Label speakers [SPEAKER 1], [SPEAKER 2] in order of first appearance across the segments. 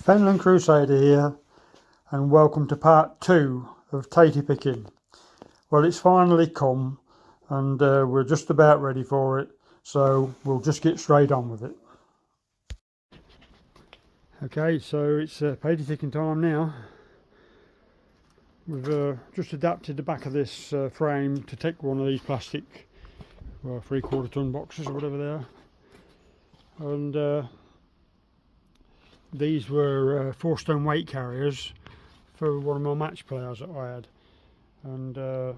[SPEAKER 1] Fenland Crusader here, and welcome to part 2 of tatey picking. Well, it's finally come and we're just about ready for it, so we'll just get straight on with it. Okay, so it's tatey picking time now. We've just adapted the back of this frame to take one of these plastic 3/4 ton boxes or whatever they are, and these were 4-stone weight carriers for one of my match players that I had, and I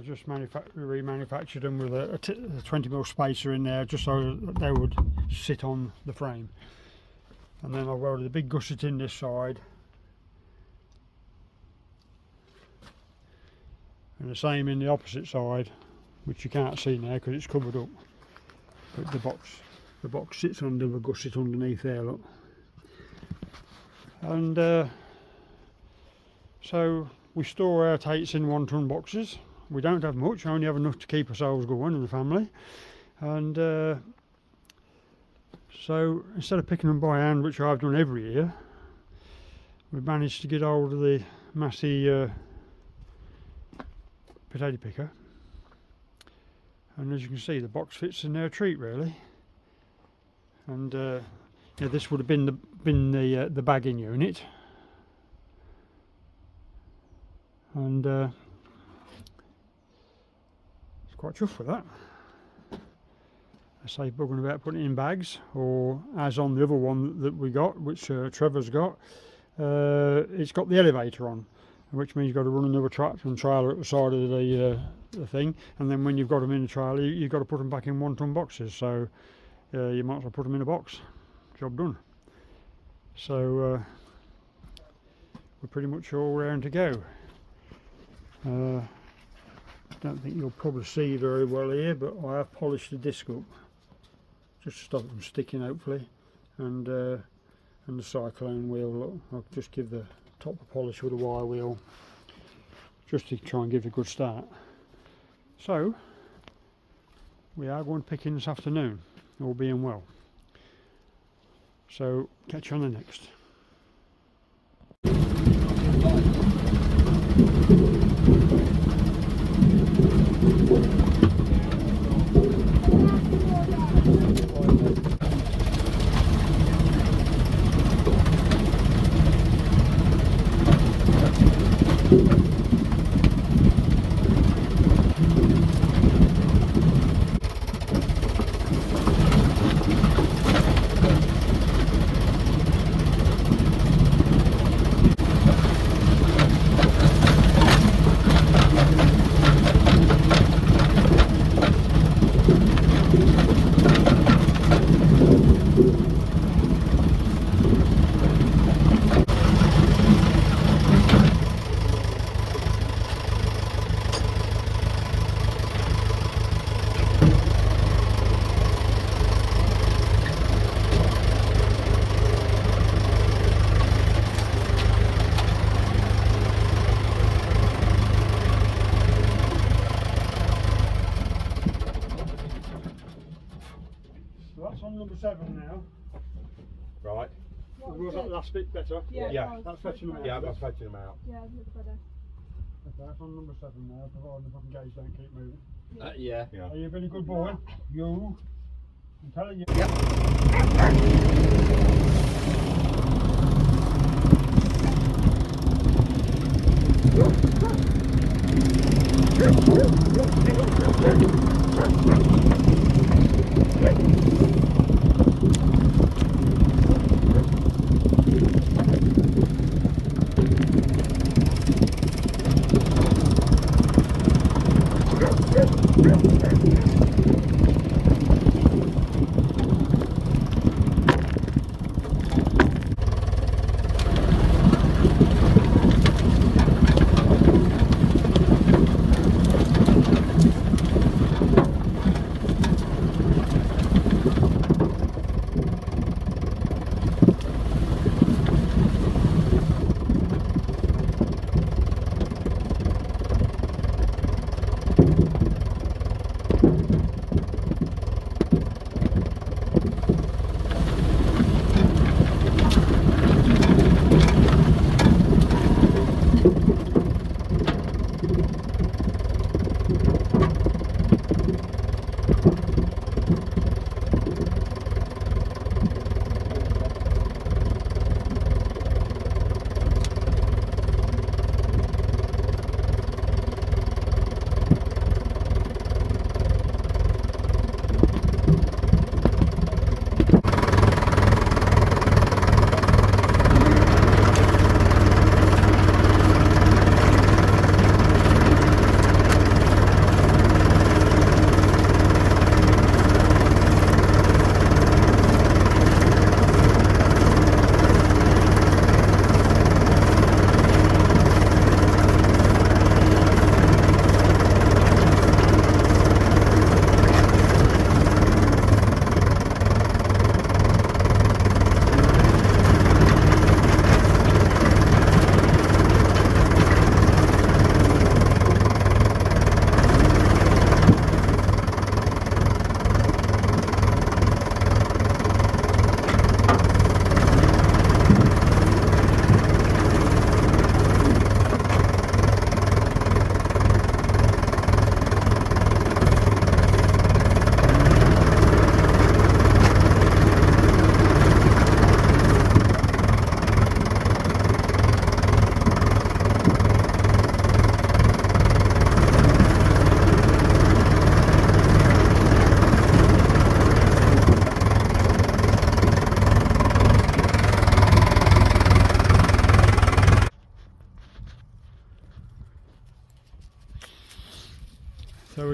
[SPEAKER 1] just remanufactured them with a 20mm spacer in there just so that they would sit on the frame. And then I welded a big gusset in this side, and the same in the opposite side, which you can't see now because it's covered up, but the box sits under the gusset underneath there, look. And so we store our tates in 1-ton boxes. We don't have much, only have enough to keep ourselves going in the family. And so instead of picking them by hand, which I've done every year, we've managed to get hold of the Massey potato picker. And as you can see, the box fits in there a treat, really. And yeah, this would have been the bagging unit, and it's quite chuffed with that. I say bugging about putting it in bags, or as on the other one that we got, which Trevor's got, it's got the elevator on, which means you've got to run another tractor and trailer at the side of the thing, and then when you've got them in the trailer, you've got to put them back in 1-ton boxes. So you might as well put them in a box. Job done. So we're pretty much all round to go. Don't think you'll probably see very well here, but I have polished the disc up just to stop it from sticking, hopefully, and the cyclone wheel. Look, I'll just give the top a polish with a wire wheel just to try and give it a good start. So we are going picking this afternoon, all being well. So catch you on the next. That's on number 7 now.
[SPEAKER 2] Right.
[SPEAKER 1] Was that last bit better?
[SPEAKER 2] Yeah.
[SPEAKER 1] That's fetching them out.
[SPEAKER 2] Yeah, that's fetching them out.
[SPEAKER 3] Yeah, it looks better.
[SPEAKER 1] Okay, that's on number 7 now, providing the fucking gauge don't keep moving.
[SPEAKER 2] Yeah.
[SPEAKER 1] Are you a really good boy? You? I'm telling you.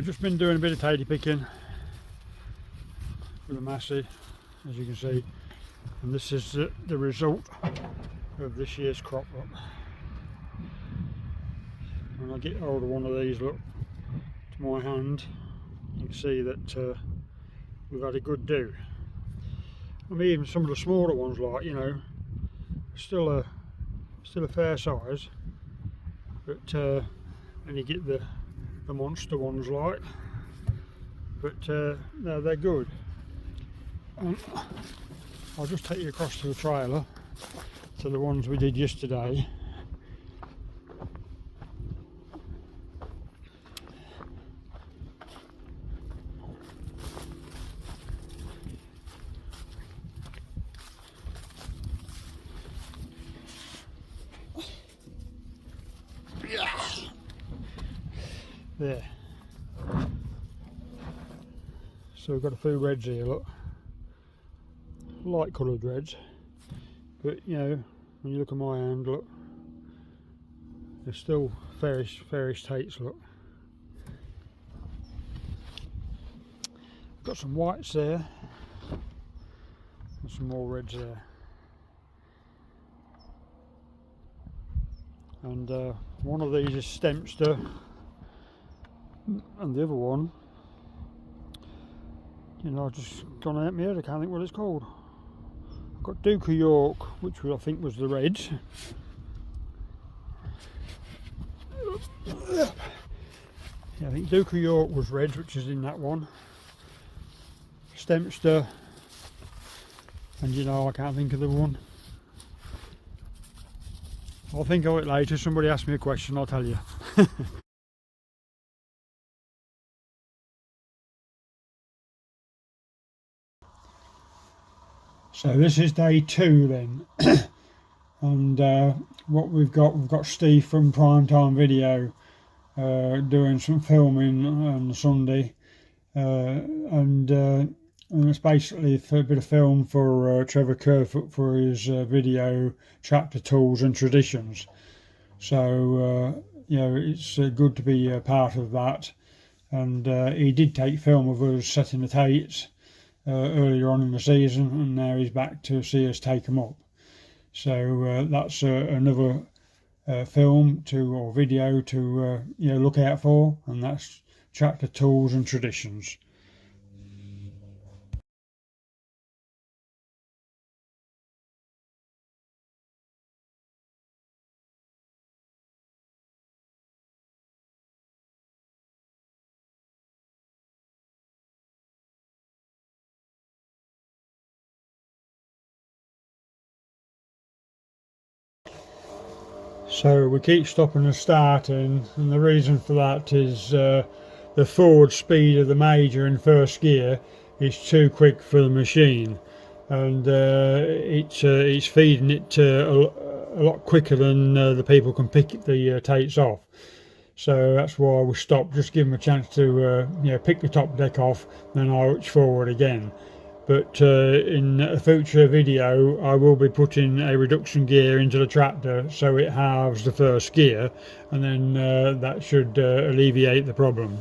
[SPEAKER 1] we've just been doing a bit of tatey picking with the Massey, as you can see, and this is the result of this year's crop. Look. When I get hold of one of these, look, to my hand, you can see that we've had a good do. I mean, even some of the smaller ones, like, you know, still a fair size, but and you get the monster ones, like, but no, they're good. I'll just take you across to the trailer to the ones we did yesterday. There. So we've got a few reds here, look. Light coloured reds. But you know, when you look at my hand, look, they're still fairish tates, look. Got some whites there. And some more reds there. And one of these is Stempster. And the other one, you know, I've just gone out my head, I can't think what it's called. I've got Duke of York, which I think was the reds. Yeah, I think Duke of York was reds, which is in that one. Stempster, and you know, I can't think of the one. I'll think of it later. Somebody ask me a question, I'll tell you. So this is day 2 then, and what we've got Steve from Primetime Video doing some filming on Sunday, and it's basically a bit of film for Trevor Kerfoot for his video Tractor Tools and Traditions. So you know, it's good to be a part of that, and he did take film of us setting the tates earlier on in the season, and now he's back to see us take them up. So that's another film or video to you know, look out for, and that's Tractor Tools and Traditions. So we keep stopping and starting, and the reason for that is the forward speed of the major in first gear is too quick for the machine, and it's feeding it a lot quicker than the people can pick the tates off. So that's why we stopped, just give them a chance to you know, pick the top deck off, then I'll reach forward again. But in a future video I will be putting a reduction gear into the tractor so it halves the first gear, and then that should alleviate the problem.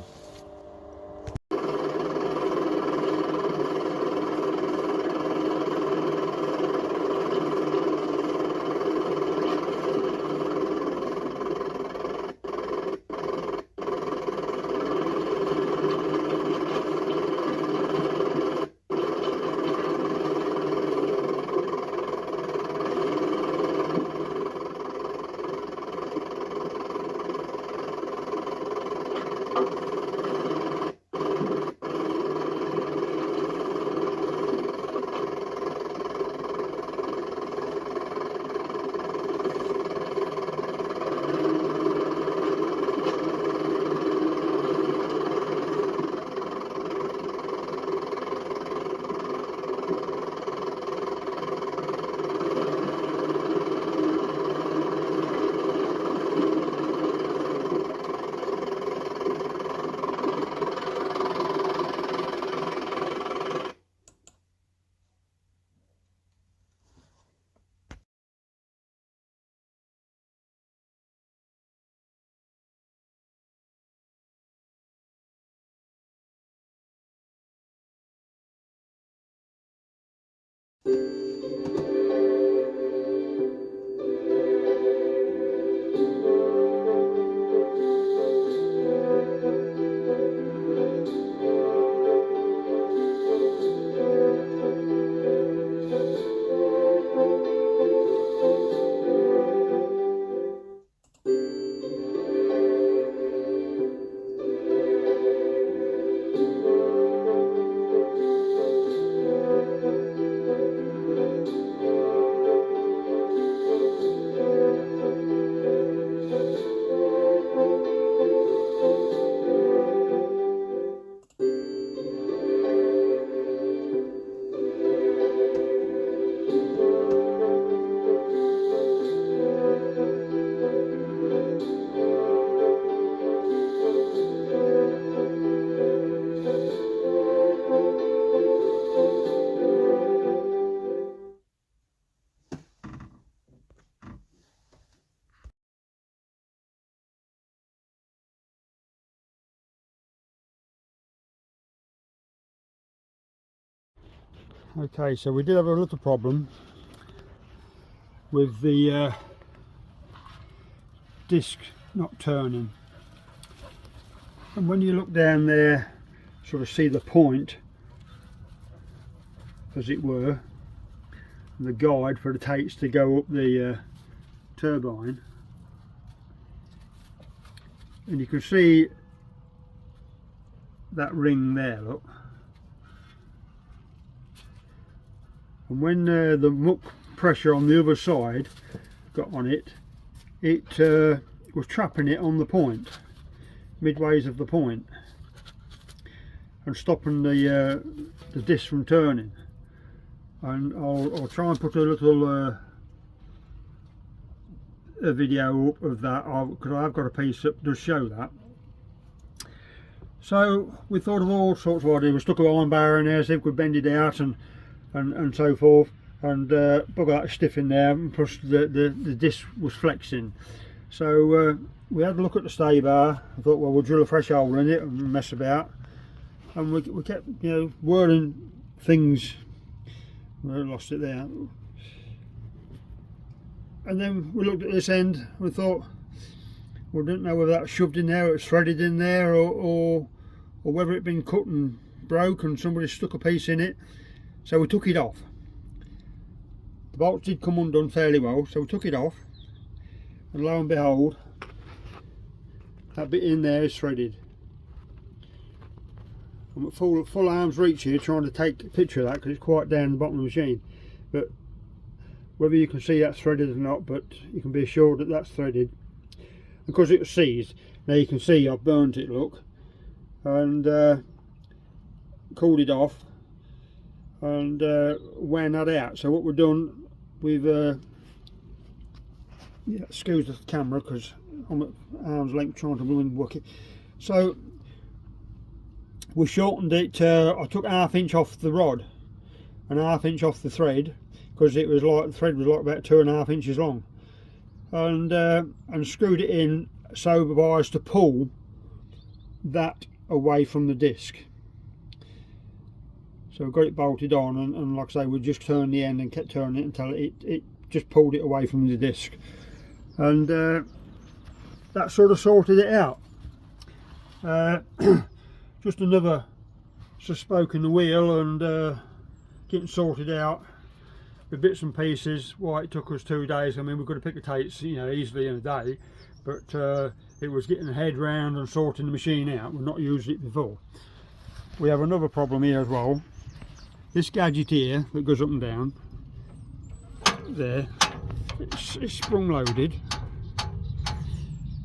[SPEAKER 1] Okay, so we did have a little problem with the disc not turning, and when you look down there, sort of see the point, as it were, the guide for the tapes to go up the turbine, and you can see that ring there, look. And when the muck pressure on the other side got on it, it was trapping it on the point, midways of the point, and stopping the disc from turning. And I'll try and put a little a video up of that, because I've got a piece that does show that. So we thought of all sorts of ideas. We stuck an iron bar in there, see if we could bend it out and so forth, and bugger that stiff in there, and plus the disc was flexing. So we had a look at the stay bar. I thought, well, we'll drill a fresh hole in it and mess about, and we kept, you know, whirling things. I lost it there. And then we looked at this end, we thought, we didn't know whether that was shoved in there, or it was threaded in there, or whether it'd been cut and broke and somebody stuck a piece in it. So we took it off. The bolts did come undone fairly well, so we took it off, and lo and behold, that bit in there is threaded. I'm at full arm's reach here trying to take a picture of that, because it's quite down the bottom of the machine, but whether you can see that's threaded or not, but you can be assured that that's threaded. Because it was seized, now you can see I've burnt it, look, and cooled it off, and wound that out. So what we've done, we've excuse the camera because I'm at arm's length trying to work it. So we shortened it. I took 1/2 inch off the rod and 1/2 inch off the thread, because it was like, the thread was like about 2.5 inches long, and screwed it in so as to pull that away from the disc. So we got it bolted on, and like I say, we just turned the end and kept turning it until it just pulled it away from the disc, and that sort of sorted it out. Just another spoke in the wheel, and getting sorted out with bits and pieces. Why it took us 2 days. I mean, we could have picked the tapes, you know, easily in a day, but it was getting the head round and sorting the machine out. We've not used it before. We have another problem here as well. This gadget here that goes up and down there, it's sprung loaded,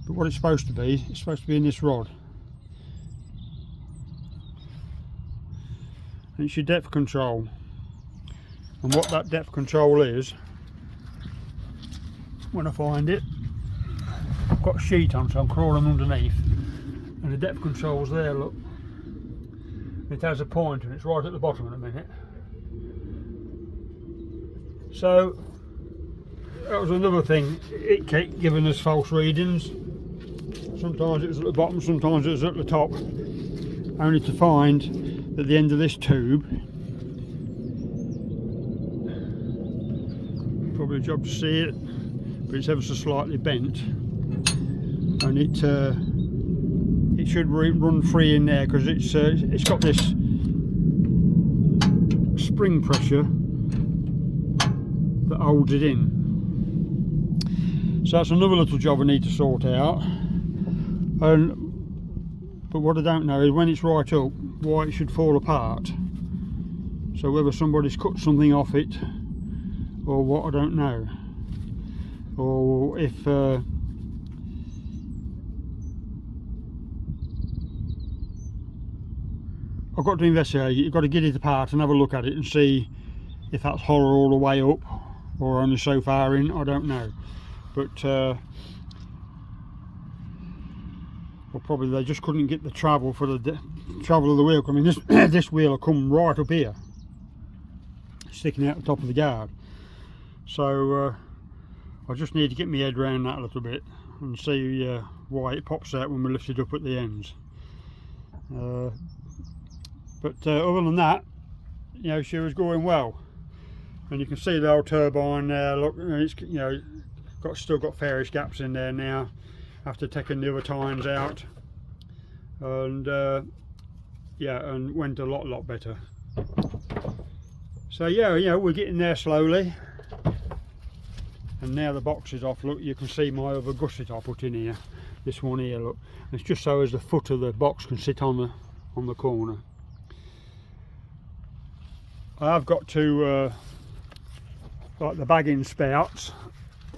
[SPEAKER 1] but what it's supposed to be, it's supposed to be in this rod, and it's your depth control. And what that depth control is, when I find it, I've got a sheet on, so I'm crawling underneath, and the depth control's there, look. It has a point, and it's right at the bottom in a minute. So that was another thing, it kept giving us false readings. Sometimes it was at the bottom, sometimes it was at the top, only to find that the end of this tube probably a job to see it, but it's ever so slightly bent, and it should run free in there because it's got this spring pressure that holds it in. So that's another little job I need to sort out. But what I don't know is when it's right up, why it should fall apart. So whether somebody's cut something off it or what, I don't know. Or if I've got to investigate it. You've got to get it apart and have a look at it and see if that's hollow all the way up or only so far in. I don't know, but well, probably they just couldn't get the travel for the travel of the wheel. I mean, this this wheel will come right up here, sticking out the top of the guard. So I just need to get my head around that a little bit and see why it pops out when we lift it up at the ends. But other than that, you know, she was going well, and you can see the old turbine there. Look, it's, you know, still got fairish gaps in there now after taking the other tines out, and yeah, and went a lot better. So yeah, you know, we're getting there slowly. And now the box is off. Look, you can see my other gusset I put in here. This one here, look. It's just so as the foot of the box can sit on the corner. I've got to like the bagging spouts,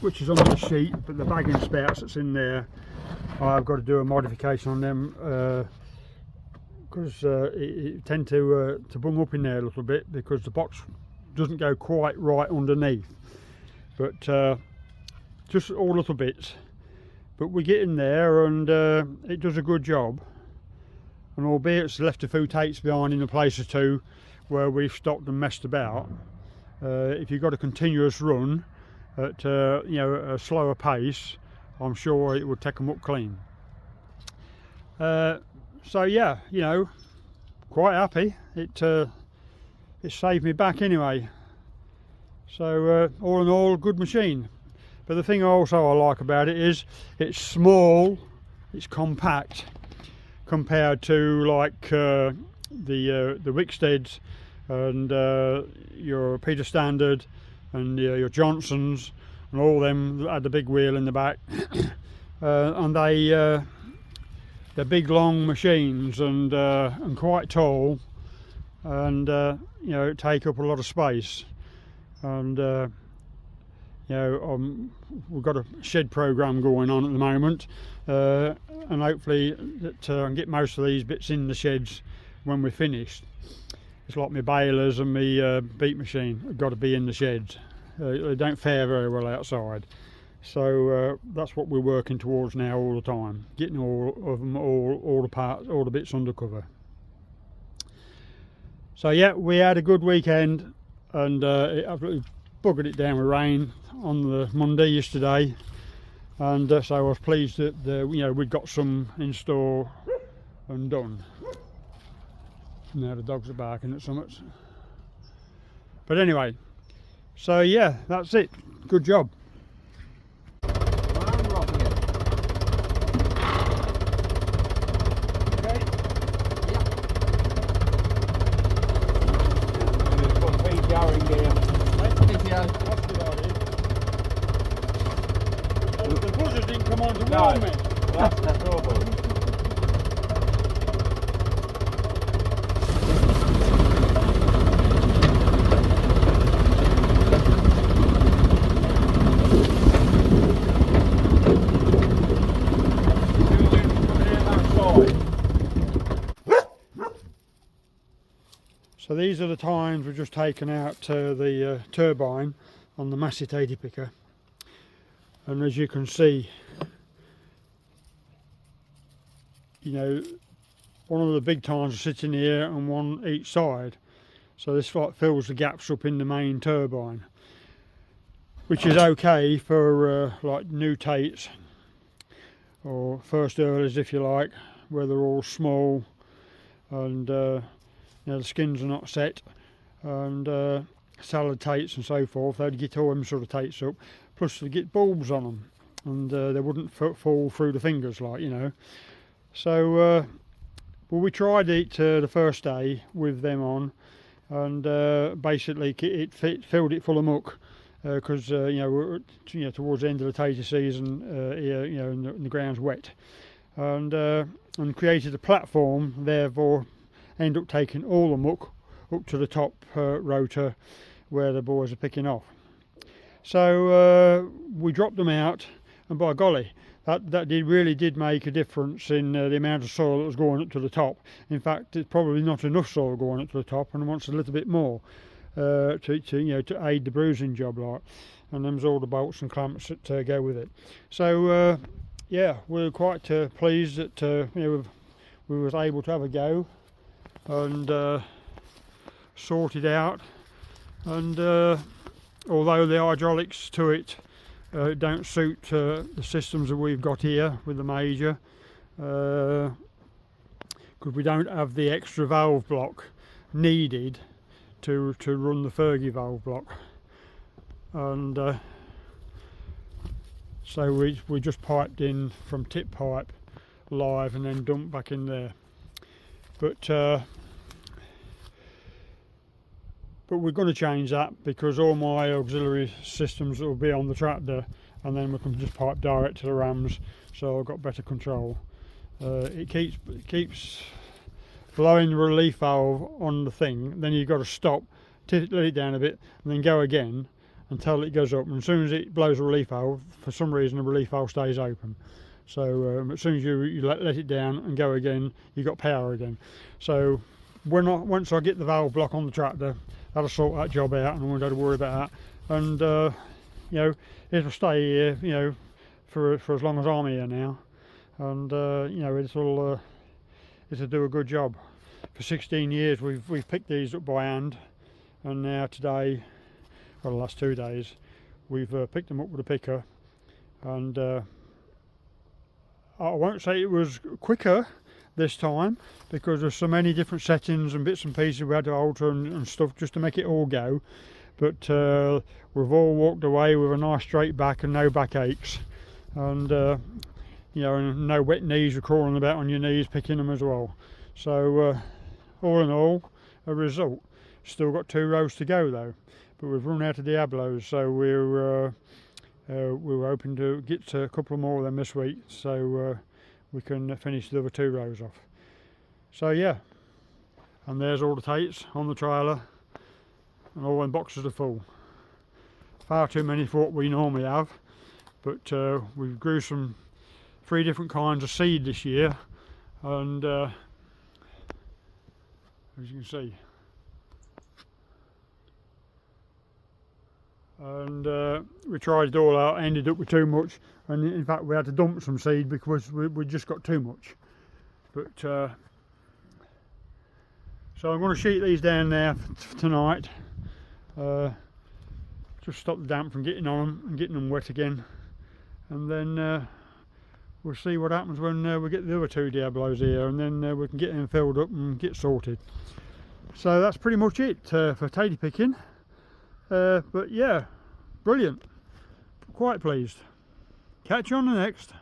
[SPEAKER 1] which is on the sheet, but the bagging spouts that's in there, I've got to do a modification on them because it tend to bung up in there a little bit because the box doesn't go quite right underneath. But just all little bits, but we get in there and it does a good job. And albeit it's left a few takes behind in a place or two where we've stopped and messed about, if you've got a continuous run at you know, a slower pace, I'm sure it would take them up clean. So yeah, you know, quite happy. It saved me back anyway. So all in all, good machine. But the thing also I like about it is it's small, it's compact compared to like the Wicksteads and your Peter Standard and your Johnsons and all them that had the big wheel in the back. And they're big long machines and quite tall, and you know, take up a lot of space. And you know, we've got a shed program going on at the moment, and hopefully that I can get most of these bits in the sheds when we're finished. It's like my balers and my beat machine have got to be in the sheds. They don't fare very well outside, so that's what we're working towards now all the time, getting all of them, all the parts, all the bits under cover. So yeah, we had a good weekend. And it absolutely buggered it down with rain on the Monday yesterday, and so I was pleased that you know, we'd got some in store and done. Now the dogs are barking at something. But anyway, so yeah, that's it. Good job. The buzzers didn't come on to warn me.
[SPEAKER 2] That's the trouble.
[SPEAKER 1] So these are the tines we've just taken out the turbine on the Massey picker, and as you can see, you know, one of the big tines are sitting here and one each side, so this like fills the gaps up in the main turbine, which is okay for like new Tates or first earlers if you like, where they're all small and you know, the skins are not set, and salad tates and so forth. They'd get all them sort of tates up, plus they'd get bulbs on them, and they wouldn't fall through the fingers, like, you know. So well, we tried it the first day with them on, and basically it filled it full of muck, because you know, we're towards the end of the tater season here, you know, and the ground's wet, and created a platform, therefore end up taking all the muck up to the top rotor where the boys are picking off. So we dropped them out, and by golly, that really did make a difference in the amount of soil that was going up to the top. In fact, it's probably not enough soil going up to the top, and wants a little bit more to aid the bruising job, like. And them's all the bolts and clamps that go with it. So yeah, we're quite pleased that you know, we was able to have a go and sort it out. And although the hydraulics to it don't suit the systems that we've got here with the major, because we don't have the extra valve block needed to run the Fergie valve block, and so we just piped in from tip pipe live and then dumped back in there. But we're going to change that, because all my auxiliary systems will be on the tractor, and then we can just pipe direct to the rams, so I've got better control. It keeps blowing the relief valve on the thing, then you've got to stop, let it down a bit, and then go again until it goes up. And as soon as it blows the relief valve, for some reason the relief valve stays open. So as soon as you let it down and go again, you've got power again. So once I get the valve block on the tractor, that'll sort that job out, and I won't have to worry about that. And you know, it'll stay here, you know, for as long as I'm here now, and you know, it'll do a good job. For 16 years we've picked these up by hand, and now today, well, the last 2 days, we've picked them up with a picker, and I won't say it was quicker this time, because there's so many different settings and bits and pieces we had to alter and stuff just to make it all go, but we've all walked away with a nice straight back and no backaches, and you know, and no wet knees or crawling about on your knees picking them as well. So all in all, a result. Still got 2 rows to go though, but we've run out of Diablos, so we were hoping to get a couple more of them this week, so we can finish the other 2 rows off. So yeah, and there's all the tates on the trailer, and all them boxes are full. Far too many for what we normally have, but we grew 3 different kinds of seed this year, and as you can see, and we tried it all out, ended up with too much, and in fact we had to dump some seed because we just got too much. But so I'm going to sheet these down now for tonight, just stop the damp from getting on them and getting them wet again, and then we'll see what happens when we get the other 2 Diablos here, and then we can get them filled up and get sorted. So that's pretty much it for taty picking. But yeah, brilliant, quite pleased. Catch you on the next.